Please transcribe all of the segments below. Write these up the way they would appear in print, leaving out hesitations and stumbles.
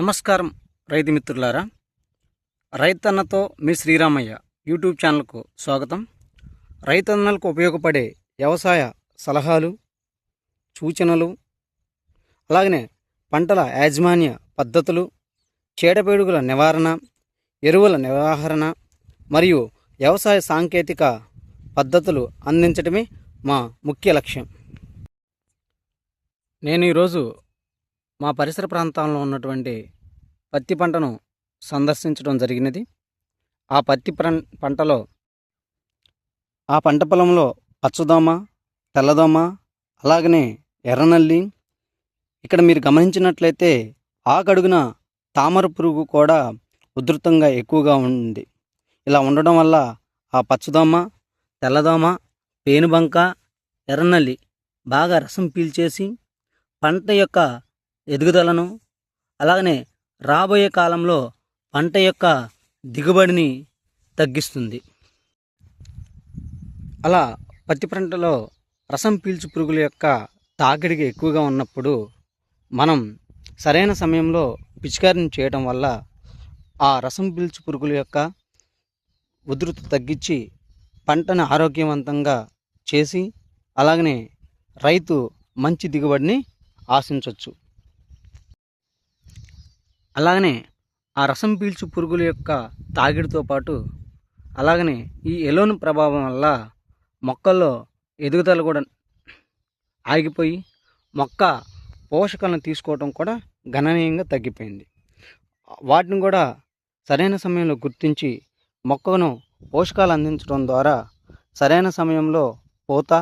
నమస్కారం రైతు మిత్రులారా, రైతన్నతో మీ శ్రీరామయ్య యూట్యూబ్ ఛానల్కు స్వాగతం. రైతన్నలకు ఉపయోగపడే వ్యవసాయ సలహాలు, సూచనలు, అలాగనే పంటల యాజమాన్య పద్ధతులు, చీడపీడుగుల నివారణ, ఎరువుల నిర్వహణ మరియు వ్యవసాయ సాంకేతిక పద్ధతులు అందించడమే మా ముఖ్య లక్ష్యం. నేను ఈరోజు మా పరిసర ప్రాంతాల్లో ఉన్నటువంటి పత్తి పంటను సందర్శించడం జరిగినది. ఆ పత్తి పంటలో ఆ పంట పొలంలో పచ్చదోమ, తెల్లదోమ, అలాగనే ఎర్రనల్లి, ఇక్కడ మీరు గమనించినట్లయితే ఆకడుగున తామర పురుగు కూడా ఉధృతంగా ఎక్కువగా ఉంది. ఇలా ఉండడం వల్ల ఆ పచ్చదోమ, తెల్లదోమ, పేనుబంక, ఎర్రనల్లి బాగా రసం పీల్చేసి పంట యొక్క ఎదుగుదలను, అలాగనే రాబోయే కాలంలో పంట యొక్క దిగుబడిని తగ్గిస్తుంది. అలా పత్తి పంటలో రసం పీల్చు పురుగుల యొక్క తాకిడికి ఎక్కువగా ఉన్నప్పుడు మనం సరైన సమయంలో పిచికారిని చేయడం వల్ల ఆ రసం పీల్చు పురుగుల యొక్క ఉధృతి తగ్గించి పంటను ఆరోగ్యవంతంగా చేసి అలాగనే రైతు మంచి దిగుబడిని ఆశించవచ్చు. అలాగనే ఆ రసం పీల్చు పురుగుల యొక్క తాకిడితో పాటు అలాగనే ఈ ఎలోన్ ప్రభావం వల్ల మొక్కల్లో ఎదుగుదల కూడా ఆగిపోయి మొక్క పోషకాలను తీసుకోవడం కూడా గణనీయంగా తగ్గిపోయింది. వాటిని కూడా సరైన సమయంలో గుర్తించి మొక్కను పోషకాలు అందించడం ద్వారా సరైన సమయంలో పూత,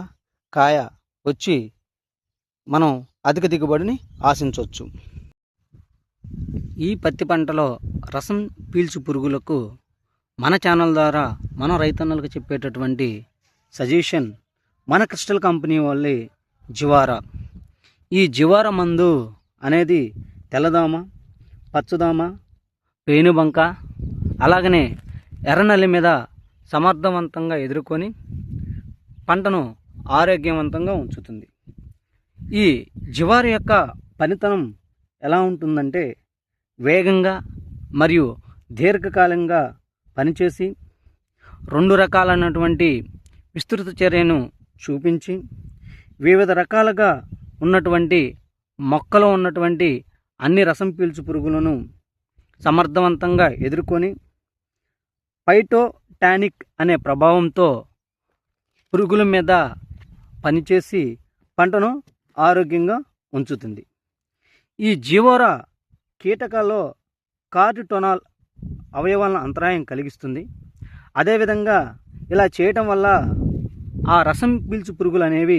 కాయ వచ్చి మనం అధిక దిగుబడిని ఆశించవచ్చు. ఈ పత్తి పంటలో రసం పీల్చు పురుగులకు మన ఛానల్ ద్వారా మన రైతన్నలకు చెప్పేటటువంటి సజెషన్ మన క్రిస్టల్ కంపెనీ వాళ్ళే జివారా. ఈ జివారా మందు అనేది తెల్లదోమ, పచ్చదోమ, పేనుబంక, అలాగనే ఎర్రనల్లి మీద సమర్థవంతంగా ఎదుర్కొని పంటను ఆరోగ్యవంతంగా ఉంచుతుంది. ఈ జివారా యొక్క పనితనం ఎలా ఉంటుందంటే వేగంగా మరియు దీర్ఘకాలంగా పనిచేసి 2 రకాలైనటువంటి విస్తృత చర్యను చూపించి వివిధ రకాలుగా ఉన్నటువంటి మొక్కలో ఉన్నటువంటి అన్ని రసం పీల్చు పురుగులను సమర్థవంతంగా ఎదుర్కొని ఫైటోటానిక్ అనే ప్రభావంతో పురుగుల మీద పనిచేసి పంటను ఆరోగ్యంగా ఉంచుతుంది. ఈ జివారా కీటకాల్లో కార్టిసోనల్ అవయవాలను అంతరాయం కలిగిస్తుంది. అదేవిధంగా ఇలా చేయటం వల్ల ఆ రసం పీల్చు పురుగులు అనేవి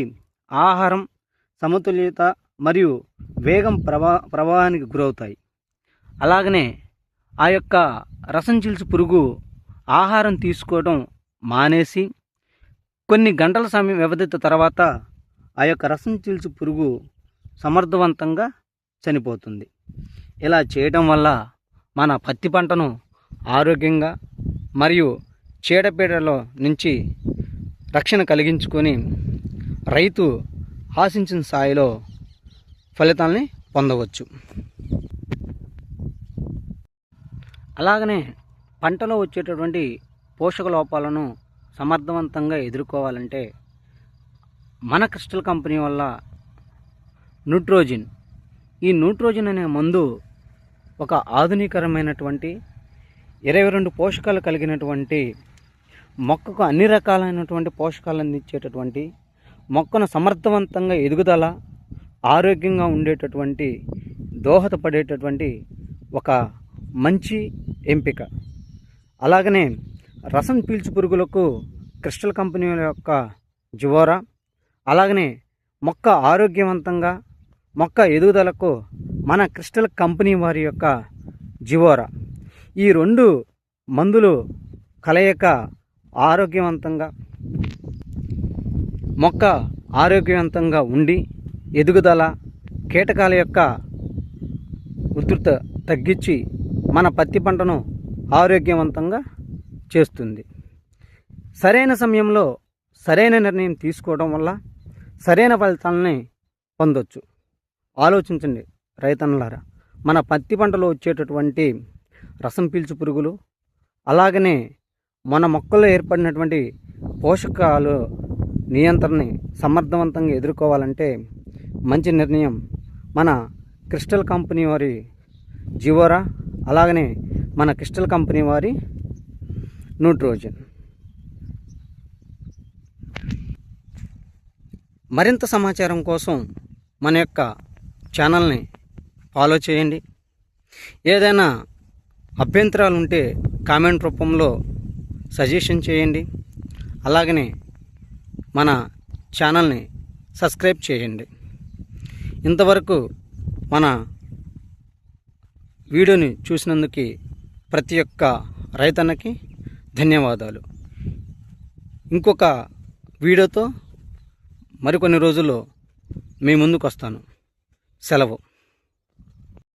ఆహారం సమతుల్యత మరియు వేగం ప్రవాహానికి గురవుతాయి. అలాగనే ఆ యొక్క రసం పీల్చు పురుగు ఆహారం తీసుకోవడం మానేసి కొన్ని గంటల సమయం వ్యవధి తర్వాత ఆ యొక్క రసం పీల్చు పురుగు సమర్థవంతంగా చనిపోతుంది. ఇలా చేయడం వల్ల మన పత్తి పంటను ఆరోగ్యంగా మరియు చీడపీడల నుంచి రక్షణ కలిగించుకొని రైతు ఆశించిన స్థాయిలో ఫలితాలని పొందవచ్చు. అలాగనే పంటలో వచ్చేటటువంటి పోషక లోపాలను సమర్థవంతంగా ఎదుర్కోవాలంటే మన క్రిస్టల్ కంపెనీ వల్ల న్యూట్రోజిన్, ఈ న్యూట్రోజిన్ అనే మందు ఒక ఆధునికరమైనటువంటి 22 పోషకాలు కలిగినటువంటి మొక్కకు అన్ని రకాలైనటువంటి పోషకాలు అందించేటటువంటి మొక్కను సమర్థవంతంగా ఎదుగుదల ఆరోగ్యంగా ఉండేటటువంటి దోహదపడేటటువంటి ఒక మంచి ఎంపిక. అలాగనే రసం పీల్చు పురుగులకు క్రిస్టల్ కంపెనీ యొక్క జివారా, అలాగనే మొక్క ఆరోగ్యవంతంగా మొక్క ఎదుగుదలకు మన క్రిస్టల్ కంపెనీ వారి యొక్క జివారా, ఈ 2 మందులు కలయిక ఆరోగ్యవంతంగా మొక్క ఆరోగ్యవంతంగా ఉండి ఎదుగుదల కీటకాల యొక్క ఉధృత తగ్గించి మన పత్తి పంటను ఆరోగ్యవంతంగా చేస్తుంది. సరైన సమయంలో సరైన నిర్ణయం తీసుకోవడం వల్ల సరైన ఫలితాలని పొందొచ్చు. ఆలోచించండి రైతన్నలారా. మన పత్తి పంటలో వచ్చేటటువంటి రసం పీల్చు పురుగులు, అలాగనే మన మొక్కల్లో ఏర్పడినటువంటి పోషకాలు నియంత్రణని సమర్థవంతంగా ఎదుర్కోవాలంటే మంచి నిర్ణయం మన క్రిస్టల్ కంపెనీ వారి జివోరా, అలాగనే మన క్రిస్టల్ కంపెనీ వారి న్యూట్రోజన్. మరింత సమాచారం కోసం మన యొక్క ఛానల్ని ఫాలో చేయండి. ఏదైనా అభ్యంతరాలు ఉంటే కామెంట్ రూపంలో సజెషన్ చేయండి. అలాగనే మన ఛానల్ని సబ్స్క్రైబ్ చేయండి. ఇంతవరకు మన వీడియోని చూసినందుకు ప్రతి ఒక్క రైతన్నకి ధన్యవాదాలు. ఇంకొక వీడియోతో మరికొన్ని రోజుల్లో మీ ముందుకు వస్తాను. సెలవు.